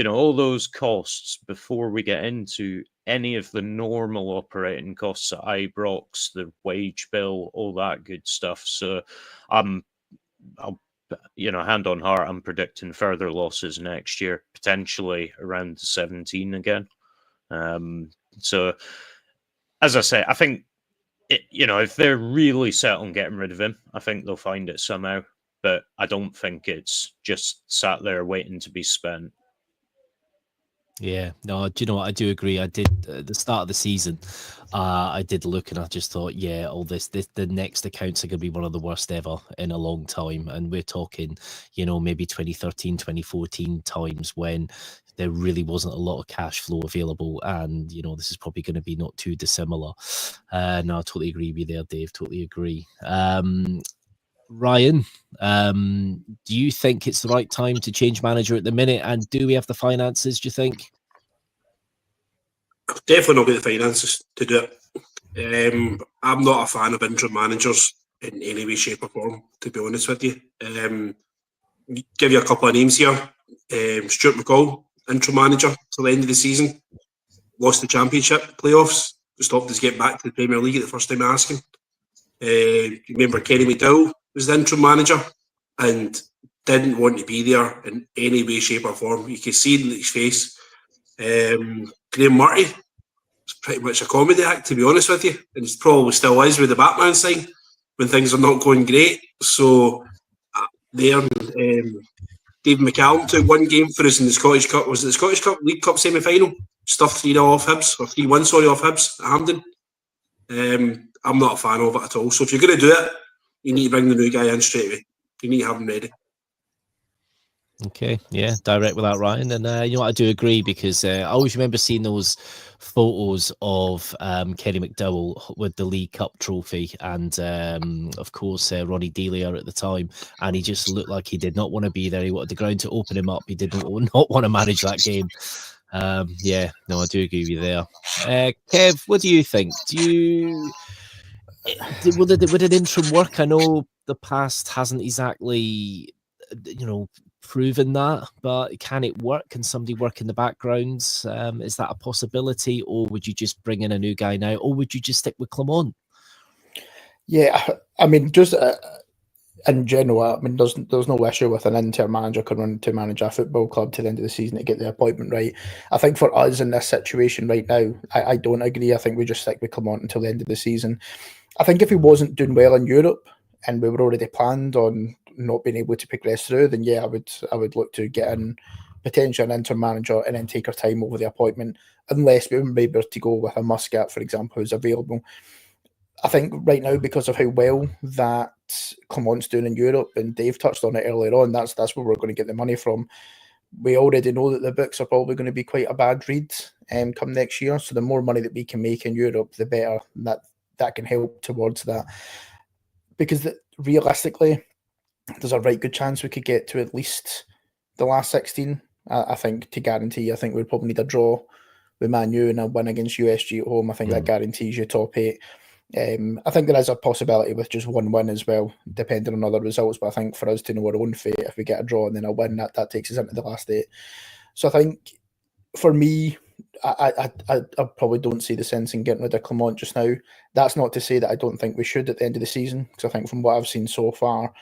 all those costs before we get into any of the normal operating costs at Ibrox, the wage bill, all that good stuff. So I'll hand on heart, I'm predicting further losses next year, potentially around 17 again. So, as I say, I think, if they're really set on getting rid of him, I think they'll find it somehow. But I don't think it's just sat there waiting to be spent. Yeah, no, do you know what? I do agree. I did at the start of the season. I did look and I just thought, yeah, all this, the next accounts are going to be one of the worst ever in a long time. And we're talking, maybe 2013, 2014 times when there really wasn't a lot of cash flow available. And, this is probably going to be not too dissimilar. No, I totally agree with you there, Dave. Totally agree. Ryan, do you think it's the right time to change manager at the minute? And do we have the finances, do you think? Definitely not got the finances to do it. I'm not a fan of interim managers in any way, shape or form, to be honest with you. Give you a couple of names here. Stuart McCall, interim manager till the end of the season. Lost the championship playoffs. Stopped us getting back to the Premier League at the first time asking. Remember Kenny McDowell was the interim manager and didn't want to be there in any way, shape or form. You could see it in his face. Graham Murray was pretty much a comedy act, to be honest with you, and it probably still is with the Batman sign when things are not going great. So David McCallum took one game for us in the Scottish Cup. Was it the Scottish Cup League Cup semi-final? Stuffed 3-0 off Hibs, or 3-1 off Hibs at Hampden. I'm not a fan of it at all. So if you're going to do it, you need to bring the new guy in straight away. You need to have him ready. Okay, yeah, direct with that, Ryan. And what, I do agree, because I always remember seeing those photos of Kenny McDowell with the League Cup trophy and, of course, Ronnie Delia at the time. And he just looked like he did not want to be there. He wanted the ground to open him up. He did not want to manage that game. Yeah, no, I do agree with you there. Kev, what do you think? Would an interim work? I know the past hasn't exactly, proven that, but can it work? Can somebody work in the background? Is that a possibility, or would you just bring in a new guy now, or would you just stick with Clement? Yeah, I mean, just in general, I mean, there's no issue with an interim manager coming to manage a football club to the end of the season to get the appointment right. I think for us in this situation right now, I don't agree. I think we just stick with Clement until the end of the season. I think if he wasn't doing well in Europe, and we were already planned on not being able to progress through, then yeah, I would look to get in potentially an interim manager and then take our time over the appointment, unless we were able to go with a Muscat, for example, who's available. I think right now, because of how well that Clement's doing in Europe, and Dave touched on it earlier on, that's where we're going to get the money from. We already know that the books are probably going to be quite a bad read come next year. So the more money that we can make in Europe, the better. That can help towards that. Because realistically, there's a right good chance we could get to at least the last 16. I think to guarantee, I think we'd probably need a draw with Man U and a win against USG at home. I think that guarantees you top 8. I think there is a possibility with just one win as well, depending on other results. But I think for us to know our own fate, if we get a draw and then a win, that takes us into the last 8. So I think for me, I probably don't see the sense in getting rid of Clement just now. That's not to say that I don't think we should at the end of the season, because I think from what I've seen so far,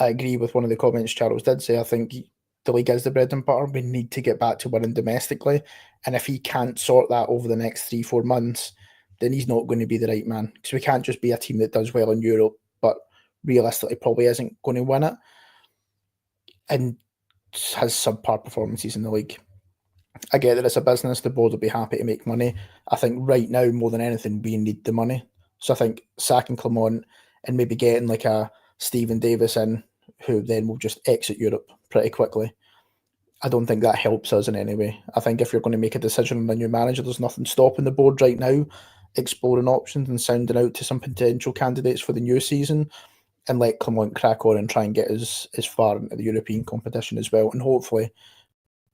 I agree with one of the comments Charles did say. I think the league is the bread and butter. We need to get back to winning domestically. And if he can't sort that over the next 3-4 months, then he's not going to be the right man. Because we can't just be a team that does well in Europe, but realistically probably isn't going to win it and has subpar performances in the league. I get that it's a business, the board will be happy to make money. I think right now, more than anything, we need the money. So I think sacking Clement and maybe getting like a Stephen Davis in, who then will just exit Europe pretty quickly, I don't think that helps us in any way. I think if you're going to make a decision on a new manager, there's nothing stopping the board right now exploring options and sounding out to some potential candidates for the new season, and let Clement crack on and try and get us as far into the European competition as well, and hopefully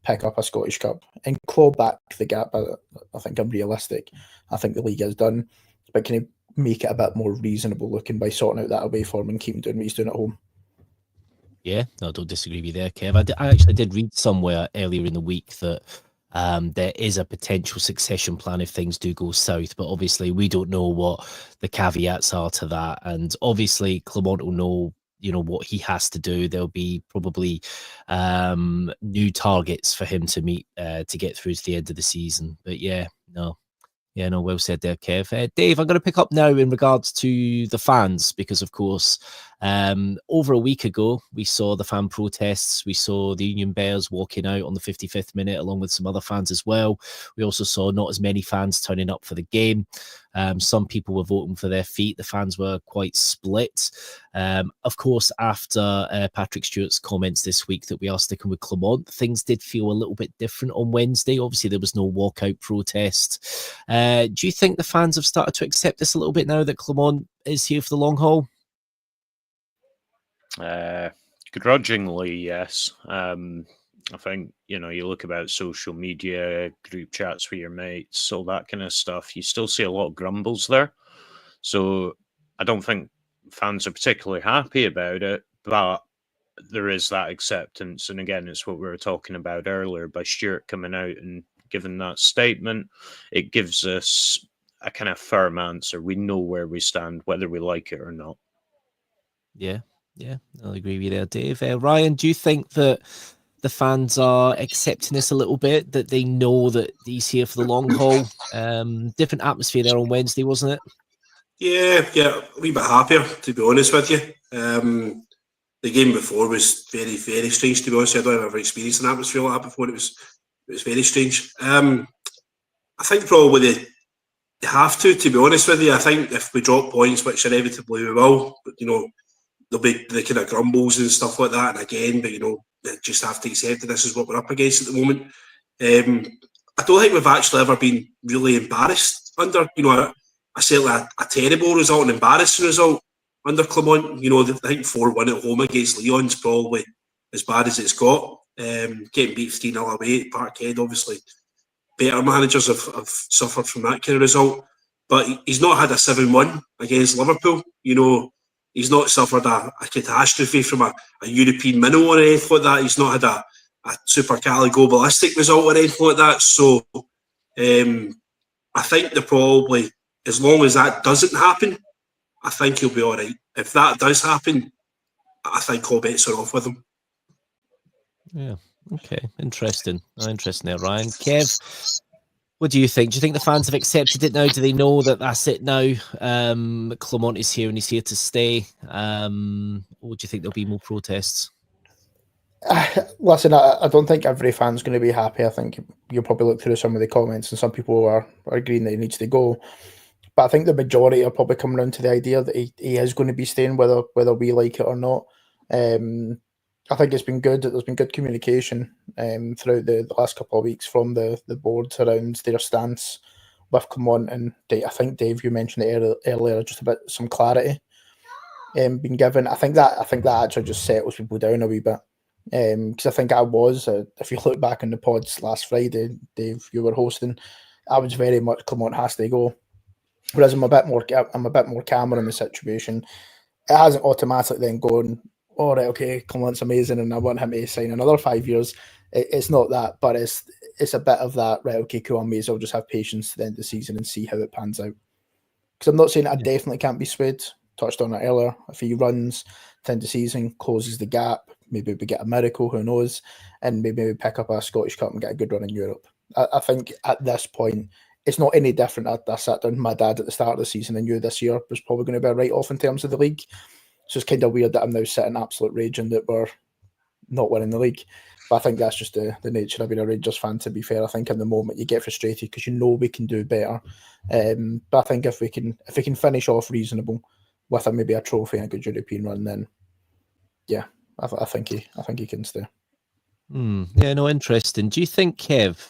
pick up a Scottish Cup and claw back the gap. I think I'm realistic. I think the league is done, but can he make it a bit more reasonable looking by sorting out that away form and keeping doing what he's doing at home? Yeah, no, I don't disagree with you there, Kev. I actually did read somewhere earlier in the week that there is a potential succession plan if things do go south, but obviously we don't know what the caveats are to that. And obviously Clement will know, what he has to do. There'll be probably new targets for him to meet to get through to the end of the season. But well said there, Kev. Dave, I'm going to pick up now in regards to the fans, because, of course, over a week ago, we saw the fan protests. We saw the Union Bears walking out on the 55th minute, along with some other fans as well. We also saw not as many fans turning up for the game. Some people were voting for their feet. The fans were quite split. Of course, after Patrick Stewart's comments this week that we are sticking with Clement, things did feel a little bit different on Wednesday. Obviously, there was no walkout protest. Do you think the fans have started to accept this a little bit now that Clement is here for the long haul? Grudgingly, yes. I think, you look about social media, group chats with your mates, all that kind of stuff, you still see a lot of grumbles there. So I don't think fans are particularly happy about it, but there is that acceptance. And again, it's what we were talking about earlier, by Stuart coming out and giving that statement, it gives us a kind of firm answer. We know where we stand, whether we like it or not. Yeah, I'll agree with you there, Dave. Ryan, do you think that the fans are accepting this a little bit, that they know that he's here for the long haul? Different atmosphere there on Wednesday, wasn't it? Yeah, a wee bit happier, to be honest with you. The game before was very, very strange, to be honest. I don't have ever experienced an atmosphere like that before. It was very strange. I think probably they have to be honest with you. I think if we drop points, which inevitably we will, but there'll be the kind of grumbles and stuff like that. And again, but they just have to accept that this is what we're up against at the moment. I don't think we've actually ever been really embarrassed under, certainly a terrible result, an embarrassing result under Clement. I think 4-1 at home against Lyon's probably as bad as it's got. Getting beat 3-0 away at Parkhead, obviously better managers have suffered from that kind of result. But he's not had a 7-1 against Liverpool. He's not suffered a catastrophe from a European minnow or anything like that. He's not had a super Cali-globalistic result or anything like that. So I think they're probably, as long as that doesn't happen, I think he'll be all right. If that does happen, I think all bets are off with him. Yeah. Okay. Interesting there, Ryan. Kev, What do you think? Do you think the fans have accepted it now? Do they know that that's it now? Clement is here and he's here to stay. Or do you think there'll be more protests? Listen, I don't think every fan's going to be happy. I think you'll probably look through some of the comments and some people are agreeing that he needs to go. But I think the majority are probably coming around to the idea that he is going to be staying, whether we like it or not. I think it's been good. There's been good communication throughout the last couple of weeks from the board around their stance with Clement. And I think, Dave, you mentioned it earlier, just about some clarity being given. I think that actually just settles people down a wee bit. Because I think if you look back on the pods last Friday, Dave, you were hosting, I was very much Clement has to go. Whereas I'm a bit more calmer in the situation. It hasn't automatically then gone, all right, okay, Clement's amazing and I want him to sign another 5 years. It's not that, but it's a bit of that, right, okay, cool, I may as well just have patience to the end of the season and see how it pans out. Because I'm not saying I definitely can't be swayed. Touched on it earlier. If he runs to the end of the season, closes the gap, maybe we get a miracle, who knows, and maybe we pick up a Scottish Cup and get a good run in Europe. I think at this point, it's not any different. I sat down with my dad at the start of the season and knew this year was probably going to be a write-off in terms of the league. So it's kind of weird that I'm now sitting absolute raging that we're not winning the league. But I think that's just the nature of being a Rangers fan, to be fair. I think in the moment you get frustrated because you know we can do better. But I think if we can finish off reasonable with maybe a trophy and a good European run, then yeah, I think he can stay. Yeah, no, interesting. Do you think, Kev,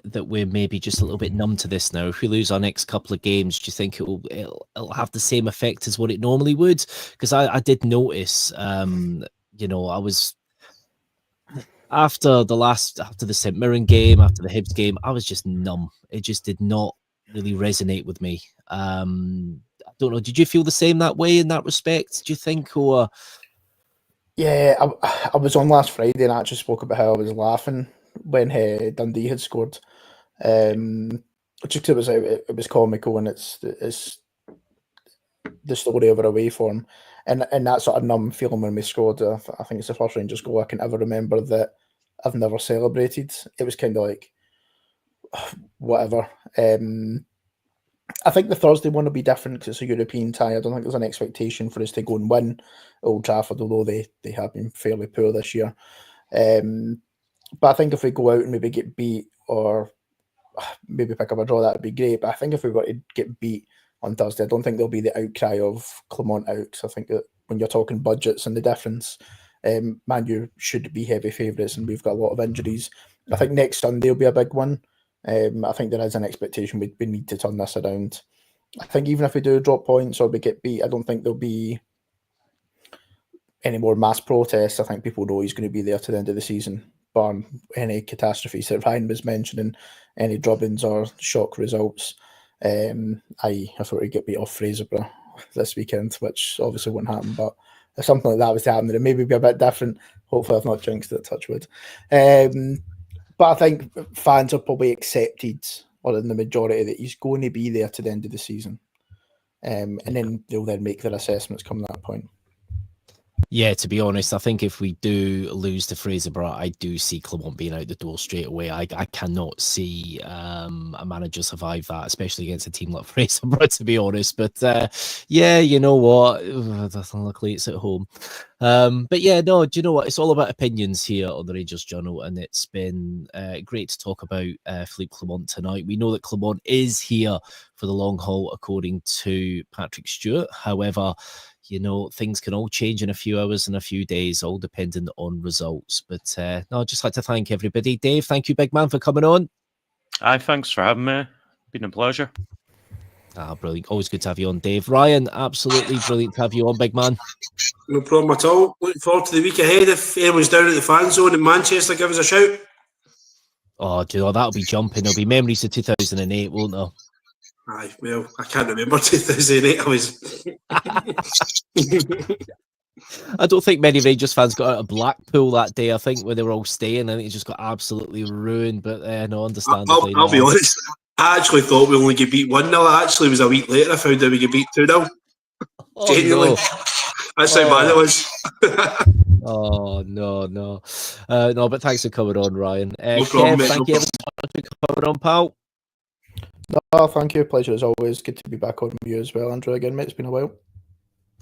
that we're maybe just a little bit numb to this now? If we lose our next couple of games, do you think it'll have the same effect as what it normally would? Because I did notice, I was after the St Mirren game, after the Hibs game, I was just numb. It just did not really resonate with me. I don't know. Did you feel the same that way in that respect? Do you think, or? Yeah, I was on last Friday and I actually spoke about how I was laughing when Dundee had scored. Just because it was comical and it's the story of our away form, and that sort of numb feeling when we scored. I think it's the first Rangers goal I can ever remember that I've never celebrated. It was kind of like whatever. I think the Thursday one will be different because it's a European tie. I don't think there's an expectation for us to go and win Old Trafford, although they have been fairly poor this year. But I think if we go out and maybe get beat or maybe pick up a draw, that would be great. But I think if we were to get beat on Thursday, I don't think there'll be the outcry of Clement out. Because I think that when you're talking budgets and the difference, Man U should be heavy favourites and we've got a lot of injuries. I think next Sunday will be a big one. I think there is an expectation we need to turn this around. I think even if we do drop points or we get beat, I don't think there'll be any more mass protests. I think people know he's going to be there to the end of the season, barring any catastrophes that Ryan was mentioning, any drubbings or shock results. I thought we'd get beat off Fraserburgh this weekend, which obviously wouldn't happen, but if something like that was to happen, then it maybe be a bit different. Hopefully I've not jinxed it, touch wood. But I think fans have probably accepted, or in the majority, that he's going to be there to the end of the season. And then they'll then make their assessments come that point. Yeah, to be honest, I think if we do lose to Fraserburgh, I do see Clement being out the door straight away. I cannot see a manager survive that, especially against a team like Fraserburgh, to be honest. But yeah, you know what? Luckily, it's at home. But yeah, no, do you know what? It's all about opinions here on the Rangers Journal, and it's been great to talk about Philippe Clement tonight. We know that Clement is here for the long haul, according to Patrick Stewart. However, you know, things can all change in a few hours and a few days, all dependent on results. But no, I'd just like to thank everybody. Dave, thank you, big man, for coming on. Aye, thanks for having me. Been a pleasure. Brilliant. Always good to have you on, Dave. Ryan, absolutely brilliant to have you on, big man. No problem at all. Looking forward to the week ahead. If anyone's down at the fan zone in Manchester, give us a shout. Oh, do you know, that'll be jumping. There'll be memories of 2008, won't there? Aye, well, I can't remember 2008. I was. I don't think many Rangers fans got out of Blackpool that day. I think when they were all staying, I think it just got absolutely ruined. But no, understandably. I'll be honest. I actually thought we only get beat 1-0. Actually, it was a week later I found out we get beat 2-0. Genuinely. No. That's how bad it was. Oh, no. No, but thanks for coming on, Ryan. No problem, Kev, thank you ever so much for coming on, pal. Oh, thank you. Pleasure as always. Good to be back on with you as well, Andrew. Again, mate, it's been a while.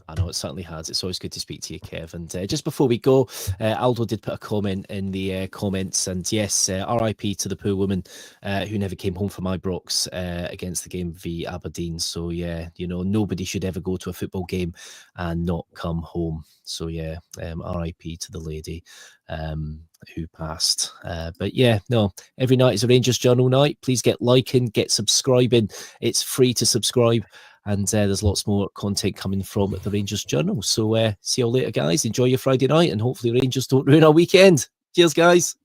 I know it certainly has. It's always good to speak to you, Kev. And just before we go, Aldo did put a comment in the comments. And yes, RIP to the poor woman who never came home from Ibrox against the game v Aberdeen. So yeah, you know, nobody should ever go to a football game and not come home. So yeah, RIP to the lady who passed. But yeah, no, every night is a Rangers Journal night. Please get liking, get subscribing. It's free to subscribe. And there's lots more content coming from the Rangers Journal. So see you all later, guys. Enjoy your Friday night, and hopefully Rangers don't ruin our weekend. Cheers, guys.